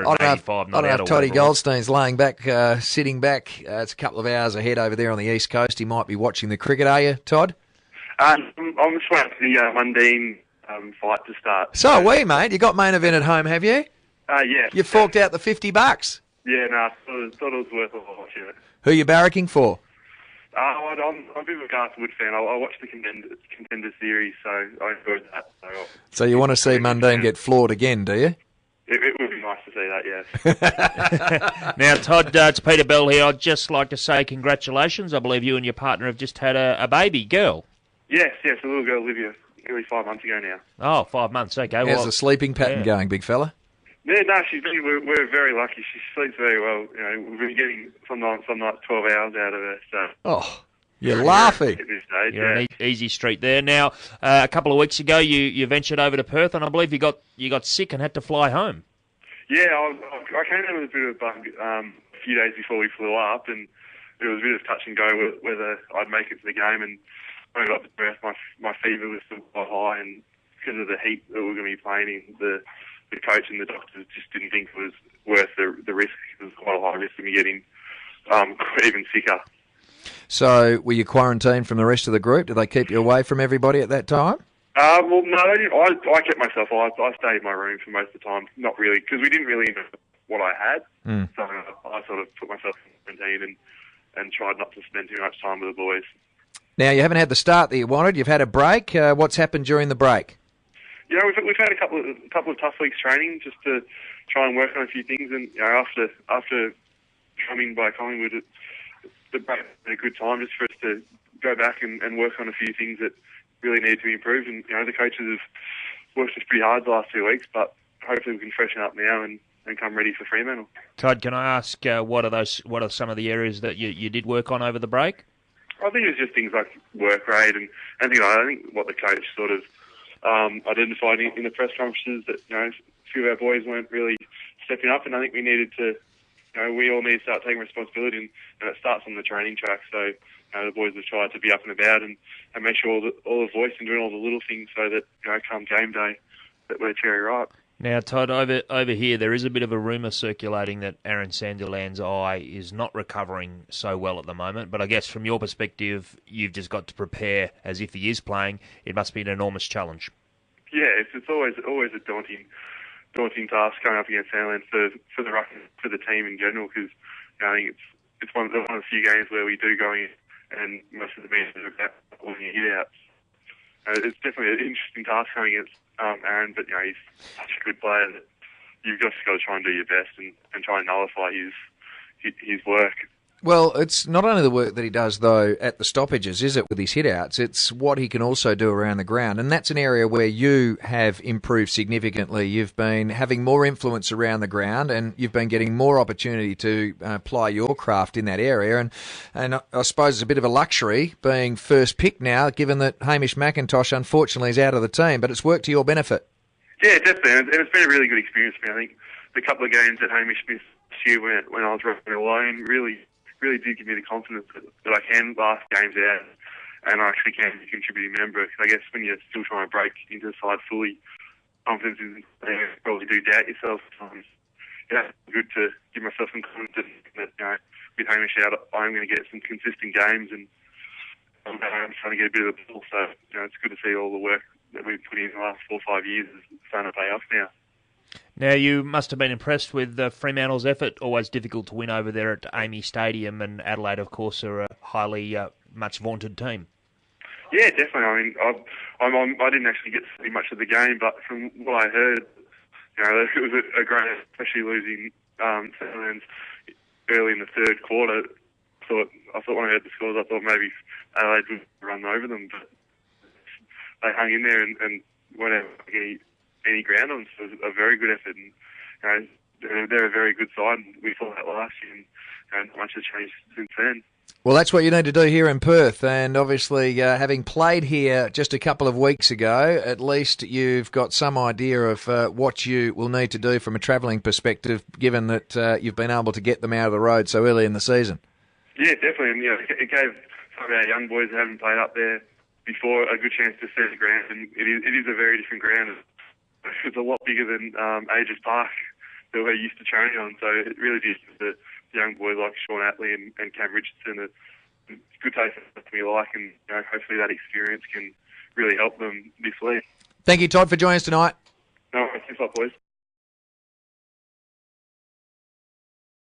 185 I not don't know out if or Toddy whatever it was. Goldstein's laying back, sitting back. It's a couple of hours ahead over there on the East Coast. He might be watching the cricket, are you, Todd? I'm just waiting for the Mundine fight to start. So are we, mate. You got main event at home, have you? Yes. You forked out the $50. Yeah, no, I thought it was worth a watching it. Who are you barracking for? I'm a bit of a Garth Wood fan. I watched the Contender series, so I enjoyed that. So you want to see Mundine get floored again, do you? It would be nice to see that, yes. Now, Todd, it's Peter Bell here. I'd just like to say congratulations. I believe you and your partner have just had a baby girl. Yes, a little girl, Olivia, nearly 5 months ago now. Oh, 5 months. Okay. How's the sleeping pattern going, big fella? Yeah, no, we're very lucky. She sleeps very well. You know, we've been getting some nights 12 hours out of her. So. Oh, you're laughing. At this stage, You're an easy street there. Now, a couple of weeks ago, you ventured over to Perth, and I believe you got sick and had to fly home. Yeah, I came down with a bit of a bug a few days before we flew up, and it was a bit of touch and go whether I'd make it to the game. And when I got to Perth, my fever was still quite high, and because of the heat that we were going to be playing in, the coach and the doctors just didn't think it was worth the risk. It was quite a high risk of me getting even sicker. So were you quarantined from the rest of the group? Did they keep you away from everybody at that time? Well, no, they didn't. I kept myself. I stayed in my room for most of the time. Not really, because we didn't really know what I had. So I sort of put myself in quarantine and tried not to spend too much time with the boys. Now, you haven't had the start that you wanted. You've had a break. What's happened during the break? Yeah, we've had a couple of tough weeks training just to try and work on a few things. And you know, after coming by Collingwood, the break was a good time just for us to go back and work on a few things that really need to be improved. And you know, the coaches have worked us pretty hard the last 2 weeks, but hopefully we can freshen up now and come ready for Fremantle. Todd, can I ask what are some of the areas that you did work on over the break? I think it was just things like work rate and things like that. I think what the coach sort of identified in the press conferences that, you know, a few of our boys weren't really stepping up, and I think we needed to, you know, we all need to start taking responsibility, and it starts on the training track. So, you know, the boys have tried to be up and about and make sure all the voice and doing all the little things so that, you know, come game day, that we're cherry ripe. Now, Todd, over here, there is a bit of a rumour circulating that Aaron Sandilands' eye is not recovering so well at the moment. But I guess from your perspective, you've just got to prepare as if he is playing. It must be an enormous challenge. Yeah, it's always a daunting task coming up against Sandilands for the team in general, because you know, I think it's one of the few games where we do go in and most of the matches are about winning hit outs. It's definitely an interesting task coming against Aaron, but you know, he's such a good player that you've just got to try and do your best and try and nullify his work. Well, it's not only the work that he does, though, at the stoppages, is it, with his hit-outs? It's what he can also do around the ground, and that's an area where you have improved significantly. You've been having more influence around the ground, and you've been getting more opportunity to apply your craft in that area, and I suppose it's a bit of a luxury being first pick now, given that Hamish McIntosh, unfortunately, is out of the team, but it's worked to your benefit. Yeah, definitely, and it's been a really good experience for me. I think the couple of games that Hamish missed this year when I was running alone really did give me the confidence that I can last games out and I actually can be a contributing member. Because I guess when you're still trying to break into the side fully, confidence isn't there. You probably do doubt yourself. Yeah, it's good to give myself some confidence that, you know, with Hamish out, I'm going to get some consistent games and I'm trying to get a bit of a ball. So, you know, it's good to see all the work that we've put in the last 4 or 5 years is starting to pay off now. Now, you must have been impressed with Fremantle's effort. Always difficult to win over there at Amy Stadium, and Adelaide, of course, are a highly much vaunted team. Yeah, definitely. I mean, I didn't actually get to see much of the game, but from what I heard, you know, it was a great, especially losing Sandilands early in the third quarter. I thought when I heard the scores, I thought maybe Adelaide would run over them, but they hung in there and weren't able to get any ground on. So it was a very good effort, and you know, they're a very good side. We saw that last year, and not much has changed since then. Well, that's what you need to do here in Perth, and obviously having played here just a couple of weeks ago, at least you've got some idea of what you will need to do from a travelling perspective, given that you've been able to get them out of the road so early in the season. Yeah, definitely, and you know, it gave some of our young boys who haven't played up there before a good chance to see the ground, and it is a very different ground. It's a lot bigger than Aegis Park we're used to training on. So it really gives the young boys like Sean Atley and Cam Richardson a good taste of what we like, and hopefully that experience can really help them this week. Thank you, Todd, for joining us tonight. No, thanks a lot, boys.